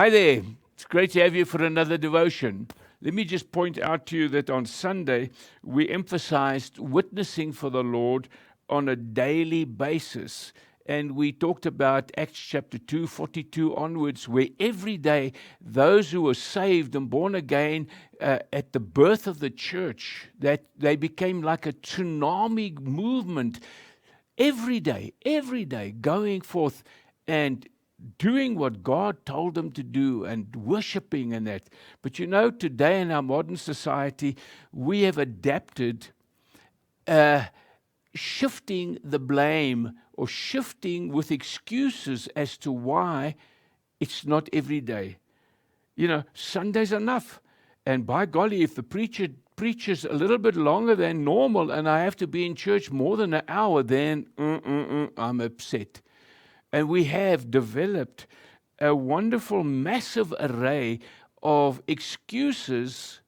Hi there. It's great to have you for another devotion. Let me just point out to you that on Sunday we emphasized witnessing for the Lord on a daily basis. And we talked about Acts chapter 2, 42 onwards, where every day those who were saved and born again at the birth of the church, that they became like a tsunami movement every day, going forth and doing what God told them to do and worshiping and that. But you know, today in our modern society, we have adapted shifting the blame or shifting with excuses as to why it's not every day. You know, Sunday's enough. And by golly, if the preacher preaches a little bit longer than normal and I have to be in church more than an hour, then I'm upset. And we have developed a wonderful, massive array of excuses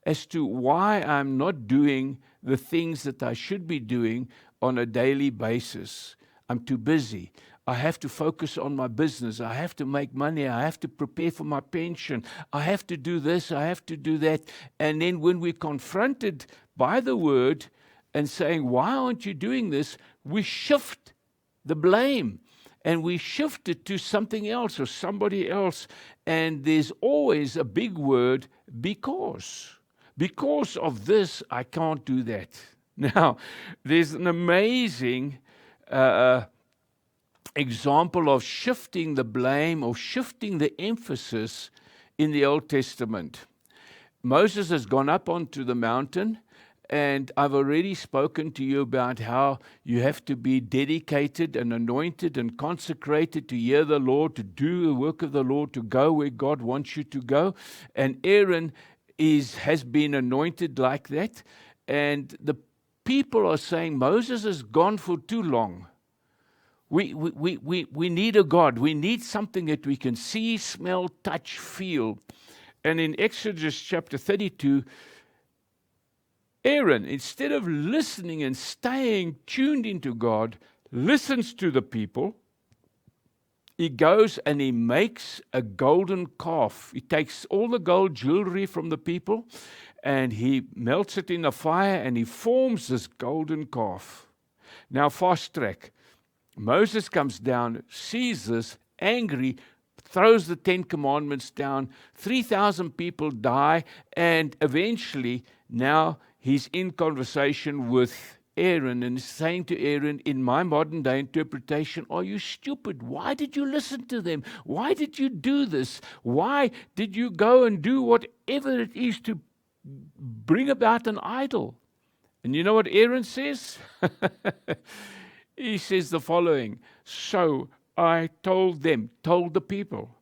as to why I'm not doing the things that I should be doing on a daily basis. I'm too busy. I have to focus on my business. I have to make money. I have to prepare for my pension. I have to do this. I have to do that. And then when we're confronted by the word and saying, why aren't you doing this? We shift the blame. And we shift it to something else or somebody else. And there's always a big word, because. Because of this, I can't do that. Now, there's an amazing example of shifting the blame or shifting the emphasis in the Old Testament. Moses has gone up onto the mountain, and I've already spoken to you about how you have to be dedicated and anointed and consecrated to hear the Lord, to do the work of the Lord, to go where God wants you to go. And Aaron has been anointed like that. And the people are saying, Moses has gone for too long. We need a God. We need something that we can see, smell, touch, feel. And in Exodus chapter 32, Aaron, instead of listening and staying tuned into God, listens to the people. He goes and he makes a golden calf. He takes all the gold jewelry from the people and he melts it in a fire and he forms this golden calf. Now, fast track. Moses comes down, sees this, angry, throws the 10 commandments down. 3,000 people die, and eventually now he's in conversation with Aaron and saying to Aaron, in my modern day interpretation, are you stupid? Why did you listen to them? Why did you do this? Why did you go and do whatever it is to bring about an idol? And you know what Aaron says? He says the following, so I told the people,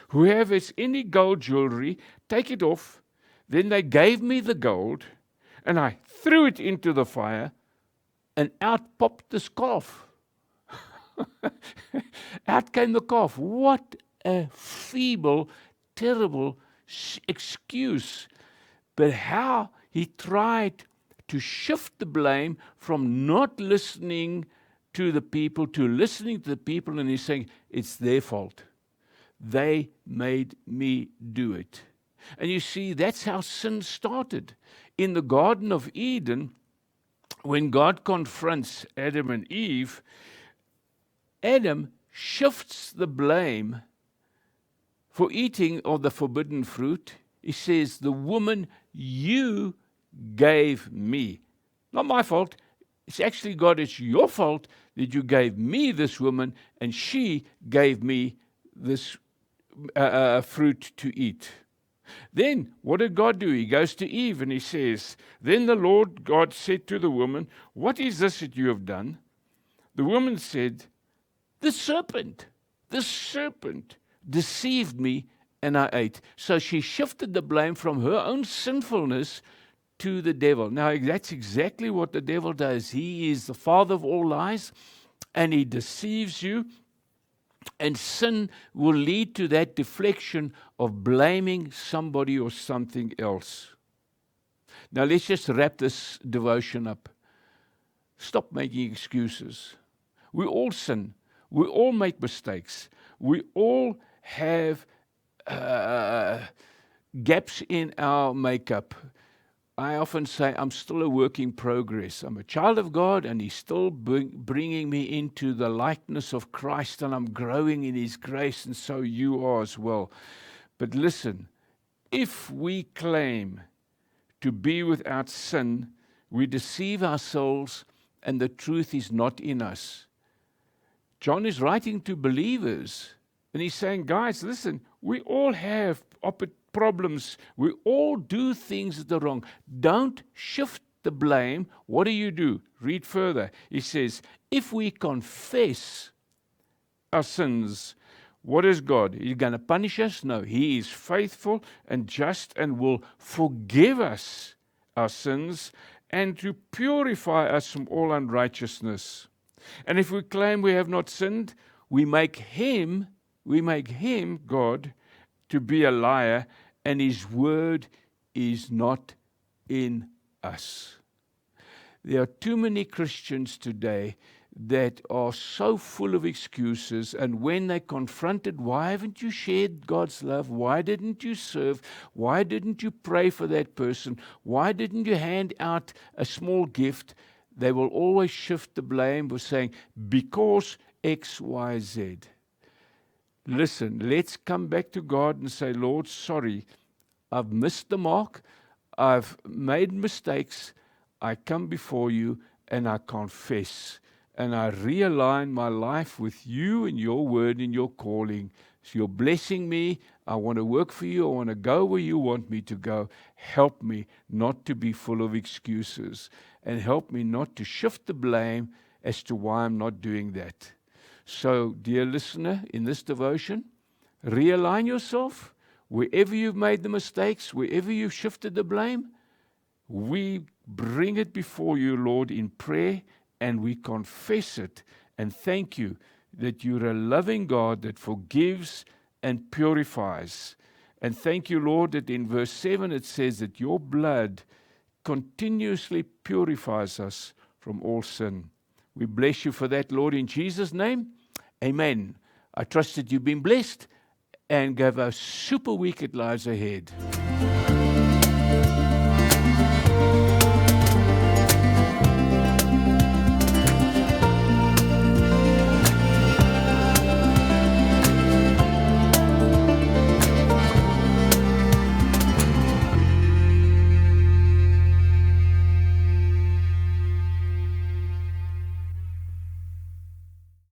whoever has any gold jewelry, take it off. Then they gave me the gold, and I threw it into the fire, and out popped this calf. Out came the calf. What a feeble, terrible excuse. But how he tried to shift the blame from not listening to the people to listening to the people, and he's saying, it's their fault. They made me do it. And you see, that's how sin started. In the Garden of Eden, when God confronts Adam and Eve, Adam shifts the blame for eating of the forbidden fruit. He says, the woman you gave me. Not my fault. It's actually, God, it's your fault that you gave me this woman and she gave me this fruit to eat. Then what did God do? He goes to Eve and he says, then the Lord God said to the woman, what is this that you have done? The woman said, the serpent deceived me and I ate. So she shifted the blame from her own sinfulness to the devil. Now, that's exactly what the devil does. He is the father of all lies, and he deceives you, and sin will lead to that deflection of blaming somebody or something else. Now, let's just wrap this devotion up. Stop making excuses. We all sin. We all make mistakes. We all have gaps in our makeup. I often say I'm still a work in progress. I'm a child of God, and He's still bringing me into the likeness of Christ, and I'm growing in His grace, and so you are as well. But listen, if we claim to be without sin, we deceive ourselves, and the truth is not in us. John is writing to believers, and he's saying, guys, listen, we all have problems. We all do things that are wrong. Don't shift the blame. What do? Read further. He says, if we confess our sins, what is God? He's going to punish us? No, He is faithful and just and will forgive us our sins and to purify us from all unrighteousness. And if we claim we have not sinned, we make Him, God, to be a liar, and His word is not in us. There are too many Christians today that are so full of excuses, and when they're confronted, why haven't you shared God's love? Why didn't you serve? Why didn't you pray for that person? Why didn't you hand out a small gift? They will always shift the blame by saying, because X, Y, Z. Listen, let's come back to God and say, Lord, sorry, I've missed the mark. I've made mistakes. I come before you and I confess. And I realign my life with you and your word and your calling. So you're blessing me. I want to work for you. I want to go where you want me to go. Help me not to be full of excuses. And help me not to shift the blame as to why I'm not doing that. So, dear listener, in this devotion, realign yourself. Wherever you've made the mistakes, wherever you've shifted the blame, we bring it before you, Lord, in prayer, and we confess it and thank you that you're a loving God that forgives and purifies. And thank you, Lord, that in verse 7 it says that your blood continuously purifies us from all sin. We bless you for that, Lord, in Jesus' name. Amen. I trust that you've been blessed and have a super week at Lives Ahead.